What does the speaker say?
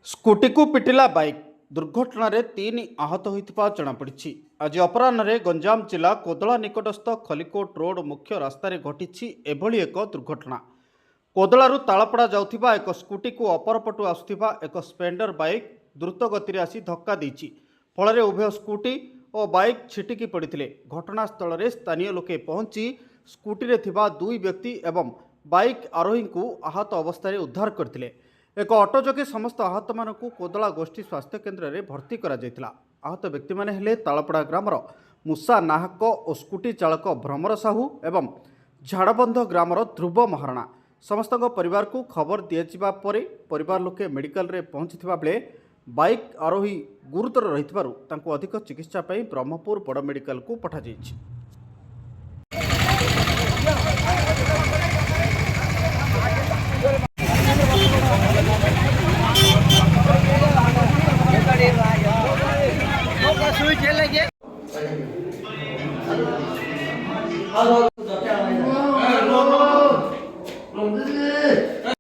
Scooty को पिटिला bike दुर्घटन में 3 आहत होता जमापड़ी। आज अपराह गंजाम जिला कोदला निकटस्थ खलिकोट रोड मुख्य रास्त घटी एभली एक दुर्घटना। कोदलू तालपड़ा जाऊा एक स्कूटी को अपरपटू आसुवा एक स्प्लेंडर बाइक द्रुत गति आसी धक्का देछि। फल उभय स्कूटी और बाइक छिटिकी पड़ते। घटनास्थल में स्थानीय लोके पहुंची स्कूटी रे थिबा 2 व्यक्ति एवं बाइक आरोही को आहत अवस्था उद्धार करथिले। एक ऑटो जोगे समस्त आहत मानक कोदला गोष्ठी स्वास्थ्य केन्द्र में भर्ती करा जायतिला। आहत व्यक्ति माने हेले तालपड़ा ग्रामर मूसा नाहक और स्कूटी चालक भ्रमर साहू एवं झाड़बंध ग्रामर ध्रुव महारणा। समस्त परिवार को खबर दिया परिवार लोके मेडिकल रे पहुंचीथिबा बेले बाइक आरोही गुरुतर रहितबारु तांको अधिक चिकित्सा पई ब्रह्मपुर बड़ मेडिकल को पठा जायछि। हेलो